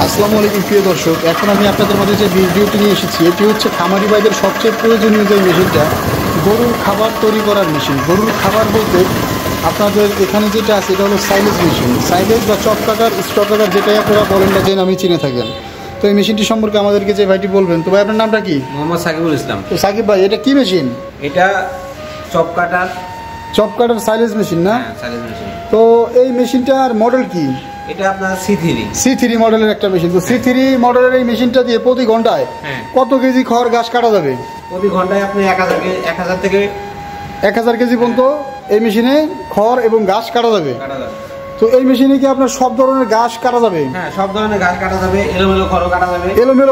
আসসালামু আলাইকুম প্রিয় দর্শক, এখন আমি আপনাদের মাঝে যে ভিডিওটি নিয়ে এসেছি এটি হচ্ছে খামারি ভাইদের সবচেয়ে প্রয়োজনীয় যে মেশিনটা, গরুর খাবার তৈরি করার মেশিন। গরুর খাবার বলতে আপনাদের এখানে যেটা আছে এটা হলো সাইলেজ মেশিন। সাইলেজ বা চপ কাটার, স্টক কাটার, যেটাই আপনারা বলেন না যে নামে চিনে থাকেন। তো এই মেশিনটি সম্পর্কে আমাদেরকে যে ভাইটি বলবেন। তো ভাই আপনার নামটা কি? মোহাম্মদ সাকিবুল ইসলাম। তো সাকিব ভাই, এটা কি মেশিন? এটা চপ কাটার সাইলেজ মেশিন না? Silage machine. তো এই মেশিনটার মডেল কি? এটা আপনার C3 মডেলের একটা মেশিন। তো C3 মডেলের এই মেশিনটা দিয়ে প্রতি ঘন্টায় কত কেজি খড় ঘাস কাটা যাবে? প্রতি ঘন্টায় আপনি 1000 থেকে 1000 কেজি পর্যন্ত এই মেশিনে খড় এবং ঘাস কাটা যাবে। তো এই মেশিনে কি আপনার সব ধরনের ঘাস কাটা যাবে? হ্যাঁ, সব ধরনের ঘাস কাটা যাবে, এলোমেলো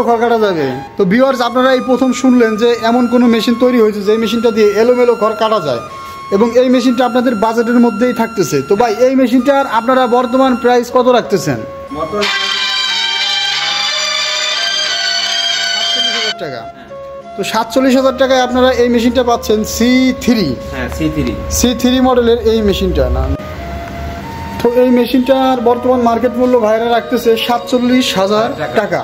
খড় কাটা যাবে। তো ভিউয়ার্স, আপনারা এই প্রথম শুনলেন যে এমন কোনো মেশিন তৈরি হয়েছে যে মেশিনটা দিয়ে এলোমেলো খড় কাটা যায়, এবং এই মেশিনটা আপনাদের বাজেটের মধ্যেই থাকতেছে। তো ভাই, এই মেশিনটার আপনারা বর্তমান প্রাইস কত রাখতেছেন? 47,000 টাকা। তো 47,000 টাকায় আপনারা এই মেশিনটা পাচ্ছেন C3 মডেলের এই মেশিনটা না। তো এই মেশিনটার বর্তমান মার্কেট মূল্য ভাইরা রাখতেছে 47,000 টাকা।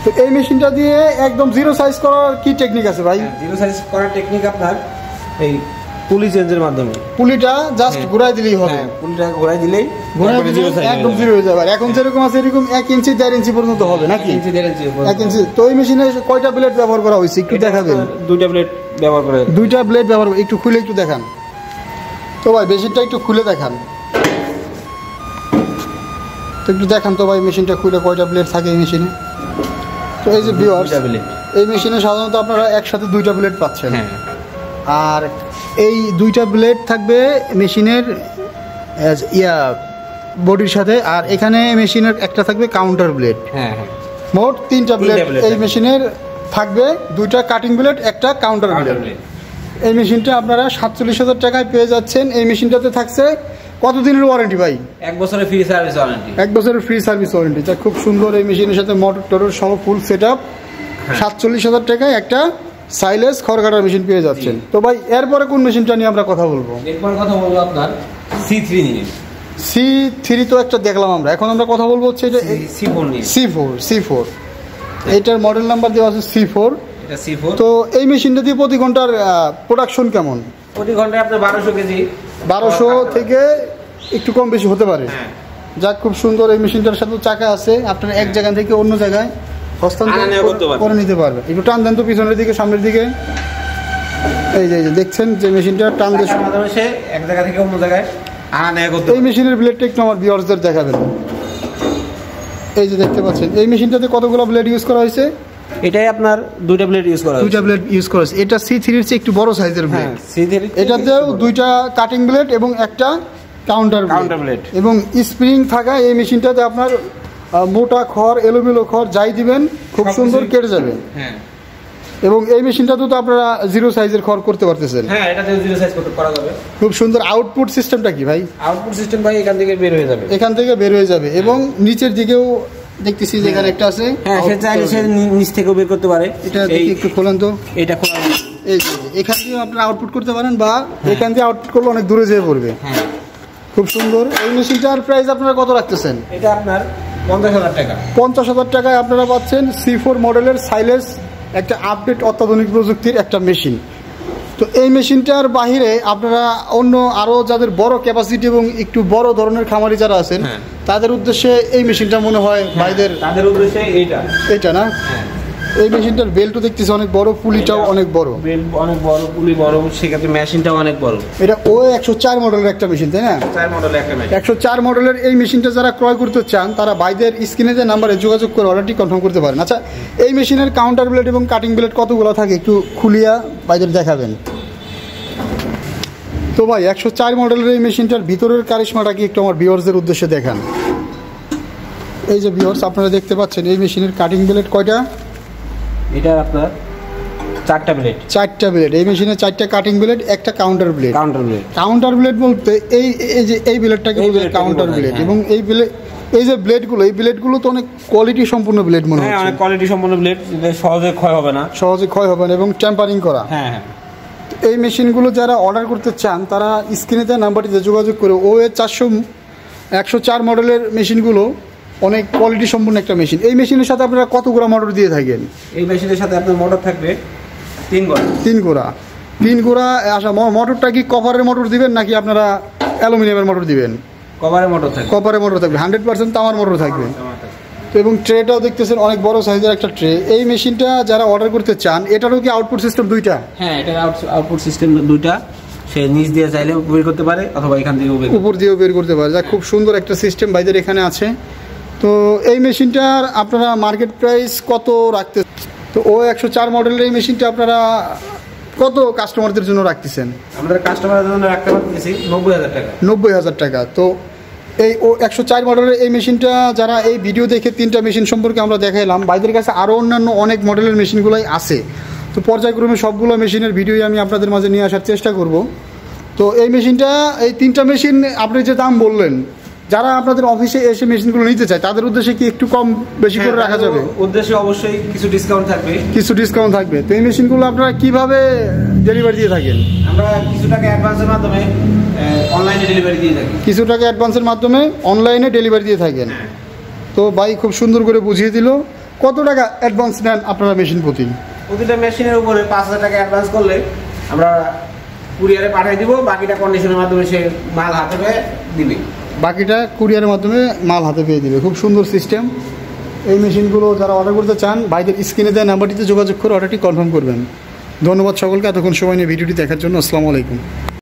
তো এই মেশিনটা দিয়ে একদম জিরো সাইজ করার কি টেকনিক আছে ভাই? জিরো সাইজ করার টেকনিক আপনার এই পুলি চেঞ্জের মাধ্যমে। পুলিটা জাস্ট ঘুরাই দিলেই হবে। পুলিটা ঘুরাই দিলেই একদম জিরো হয়ে যাবে। এখন যেরকম আছে এরকম 1 ইঞ্চি 1.5 ইঞ্চি পর্যন্ত হবে নাকি? 1 ইঞ্চি। তো এই মেশিনে কয়টা ব্লেড ব্যবহার করা হয়েছে একটু দেখাবেন? 2টা ব্লেড ব্যবহার করে। 2টা ব্লেড ব্যবহার, একটু খুলে একটু দেখান তো ভাই। মেশিনটা একটু খুলে দেখান তো, একটু দেখান তো ভাই মেশিনটা খুলে কয়টা ব্লেড থাকে এই মেশিনে। তো এই যে ভিউয়ার্স, এই মেশিনে সাধারণত আপনারা একসাথে 2টা ব্লেড পাচ্ছেন। আর এই 2টা ব্লেড থাকবে মেশিনের বডির সাথে, আর এখানে মেশিনের একটা থাকবে কাউন্টার ব্লেড। মোট 3টা ব্লেড এই মেশিনের থাকবে। 2টা কাটিং ব্লেড, একটা কাউন্টার ব্লেড। এই মেশিনটা আপনারা 47,000 টাকায় পেয়ে যাচ্ছেন। এই মেশিনটাতে থাকছে কতদিনের ওয়ারেন্টি ভাই? 1 বছরের ফ্রি সার্ভিস ওয়ারেন্টি। 1 বছরের ফ্রি সার্ভিস ওয়ারেন্টি। তা খুব সুন্দর এই মেশিনের সাথে মোটর টোটর সহ ফুল সেট আপ। 47,000 টাকায় একটা সাইলেজ খড় কাটার মেশিন পেয়ে যাচ্ছেন। তো ভাই, এরপরে কোন মেশিনটা নিয়ে আমরা কথা বলবো? এরপর কথা বলবো আপনার C3 নিয়ে। C3 তো একটা দেখলাম আমরা, এখন আমরা কথা বলবো হচ্ছে এটা C4 নিয়ে। C4 এইটার মডেল নাম্বার দেওয়া আছে C4। এটা C4। তো এই মেশিনটা দিয়ে প্রতি ঘন্টার প্রোডাকশন কেমন? প্রতি ঘন্টায় আপনার 1200 কেজি। 1200 থেকে একটু কম বেশি হতে পারে। যাক, খুব সুন্দর। এই মেশিনটার সাথে চাকা আছে, আপনার এক জায়গা থেকে অন্য জায়গায় হস্তান্তর করে নিতে পারবে। একটু টান দেন তো পিছনের দিকে, সামনের দিকে। এই যে দেখছেন যে মেশিনটা টান দিয়ে এক জায়গা থেকে অন্য জায়গায় এই মেশিনের ব্লেডটা একটু আমার ভিউয়ার্সদের দেখাবেন। এই যে দেখতে পাচ্ছেন, এই মেশিনটাতে কতগুলো ব্লেড ইউজ করা হয়েছে? এটাই আপনার 2টা ব্লেড ইউজ করা হয়েছে। 2টা ব্লেড ইউজ করা হয়েছে। এটা C3 এর চেয়ে একটু বড় সাইজের ব্লেড। এটাতেও 2টা কাটিং ব্লেড এবং একটা কাউন্টার ব্লেড এবং স্প্রিং থাকা এই মেশিনটাতে আপনার মোটা খড়, এলোমেলো খড় যাই দিবেন খুব সুন্দর কেটে যাবে। এবং এই মেশিনটাতে তো আপনারা জিরো সাইজের খড় করতে পারতেছেন। এটাতে জিরো সাইজ করা যাবে। খুব সুন্দর। আউটপুট সিস্টেমটা কি ভাই? আউটপুট সিস্টেম ভাই এখান থেকে বের হয়ে যাবে। এবং নিচের দিকেও দেখতেছি যে এখানে একটা আছে। সে চাইলে সে নিচ থেকেও বের করতে পারে। এটা একটু খোলেন তো। এটা খোলা, এই যে এখান থেকে আপনারা আউটপুট করতে পারেন, বা এখান থেকে আউটপুট করলে অনেক দূরে যেয়ে পড়বে। খুব সুন্দর। এই মেশিনটার প্রাইস আপনারা কত রাখতেছেন? এটা আপনার 50,000 টাকা। 50,000 টাকায় আপনারা পাচ্ছেন C4 মডেলের সাইলেজ, একটা আপডেট অত্যাধুনিক প্রযুক্তির একটা মেশিন। তো এই মেশিনটার বাহিরে আপনারা অন্য আরও যাদের বড় ক্যাপাসিটি এবং একটু বড় ধরনের খামারি যারা আছেন তাদের উদ্দেশ্যে এই মেশিনটা মনে হয় ভাইদের, তাদের উদ্দেশ্যে এইটা না? এই মেশিনটার বেল্টও দেখতেছি অনেক বড়, পুলিটাও অনেক বড়। বেল্ট অনেক বড়, পুলি বড়, সেক্ষেত্রে মেশিনটাও অনেক বড়। এটা 104 মডেলের একটা মেশিন, তাই না? 104 মডেলের এই মেশিনটা যারা ক্রয় করতে চান তারা ভাইদের স্ক্রিনে যে নাম্বারে যোগাযোগ করে অর্ডারটি কনফার্ম করতে পারেন। আচ্ছা, এই মেশিনের কাউন্টার ব্লেড এবং কাটিং ব্লেড কতগুলো থাকে একটু খুলিয়া ভাইদের দেখাবেন তো ভাই। 104 মডেলের এই মেশিনটার ভিতরের কারিশমাটা কি একটু আমার ভিউয়ার্সদের উদ্দেশ্যে দেখান। এই যে ভিউয়ার্স, আপনারা দেখতে পাচ্ছেন এই মেশিনের কাটিং ব্লেড কয়টা? এটা আপনার 4টা ব্লেড। এই মেশিনে 4টা কাটিং ব্লেড, একটা কাউন্টার ব্লেড বলতে এই যে এই ব্লেডটাকে কাউন্টার ব্লেড। এবং এই যে ব্লেডগুলো তো অনেক কোয়ালিটি সম্পূর্ণ ব্লেড মনে হয়। অনেক কোয়ালিটি সম্পন্ন ব্লেড, সহজে ক্ষয় হবে না এবং টেম্পারিং করা। এই মেশিনগুলো যারা অর্ডার করতে চান তারা স্ক্রিনে দেওয়া নাম্বারটিতে যোগাযোগ করে OA 104 মডেলের মেশিনগুলো অনেক কোয়ালিটি সম্পন্ন একটা মেশিন। এই মেশিনের সাথে আপনারা কত গোড়া মোটর দিয়ে থাকেন? এই মেশিনের সাথে আপনার মোটর থাকবে 3 গোড়া। 3 গোড়া। আচ্ছা, মোটরটা কি কপারের মোটর দিবেন নাকি আপনারা অ্যালুমিনিয়ামের মোটর দিবেন? কপারের মোটর থাকবে। কপারের মোটর থাকবে, 100% তামার মোটর থাকবে। তো এবং ট্রেটাও দেখতেছেন অনেক বড় সাইজের একটা ট্রে। এই মেশিনটা যারা অর্ডার করতে চান, এটারও কি আউটপুট সিস্টেম 2টা? হ্যাঁ, এটার আউটপুট সিস্টেম 2টা। সে নিচ দিয়ে চাইলে বের করতে পারে অথবা এখান থেকে উপর দিয়েও বের করতে পারে। যা খুব সুন্দর একটা সিস্টেম ভাইদের এখানে আছে। তো এই মেশিনটার আপনারা মার্কেট প্রাইস কত রাখতে? তো O104 মডেলের এই মেশিনটা আপনারা কত কাস্টমারদের জন্য রাখতেছেন? আমাদের কাস্টমারদের জন্য রাখতে পারতেছি 90,000 টাকা। 90,000 টাকা। তো এই O104 মডেলের এই মেশিনটা যারা এই ভিডিও দেখে 3টা মেশিন সম্পর্কে আমরা দেখাইলাম, ভাইদের কাছে আরও অন্যান্য অনেক মডেলের মেশিনগুলোই আছে। তো পর্যায়ক্রমে সবগুলো মেশিনের ভিডিওই আমি আপনাদের মাঝে নিয়ে আসার চেষ্টা করব। তো এই মেশিনটা, এই 3টা মেশিন আপনি যে দাম বললেন, যারা আপনাদের অফিসে এসে মেশিনগুলো নিতে চায় তাদের উদ্দেশ্যে কি একটু কম বেশি করে রাখা যাবে? উদ্দেশ্যে অবশ্যই কিছু ডিসকাউন্ট থাকবে। তো এই মেশিনগুলো আপনারা কিভাবে ডেলিভারি দিয়ে থাকেন? আমরা কিছু টাকা অ্যাডভান্সের মাধ্যমে অনলাইনে ডেলিভারি দিয়ে থাকেন। তো ভাই খুব সুন্দর করে বুঝিয়ে দিল। কত টাকা অ্যাডভান্স নেন আপনারা মেশিন প্রতিটা মেশিনের উপরে 5,000 টাকা অ্যাডভান্স করলে আমরা কুরিয়ারে পাঠিয়ে দিব, বাকিটা কন্ডিশনের মাধ্যমে সে মাল হাতে পেয়ে দিবে। খুব সুন্দর সিস্টেম। এই মেশিনগুলো যারা অর্ডার করতে চান, ভাইদের স্ক্রিনে দেওয়া নাম্বারটিতে যোগাযোগ করে অর্ডারটি কনফার্ম করবেন। ধন্যবাদ সকলকে এতক্ষণ সময় নিয়ে ভিডিওটি দেখার জন্য। আসসালামু আলাইকুম।